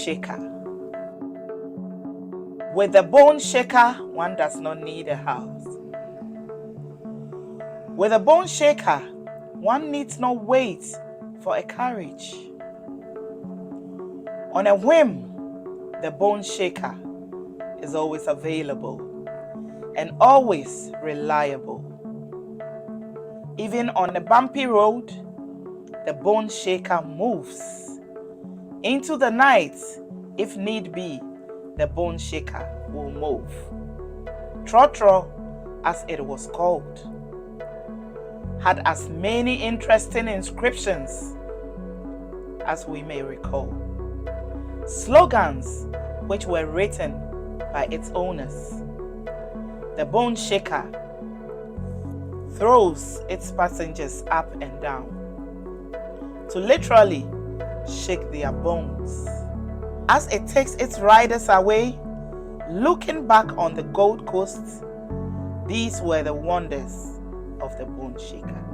shaker. With the bone shaker, one does not need a house. With a bone shaker, one needs not wait for a carriage. On a whim, the bone shaker is always available and always reliable. Even on a bumpy road, the bone shaker moves. Into the night, if need be, the bone shaker will move. Trotro, as it was called, had as many interesting inscriptions as we may recall. Slogans which were written by its owners. The bone shaker throws its passengers up and down to literally shake their bones. As it takes its riders away, looking back on the Gold Coast, these were the wonders of the bone shaker.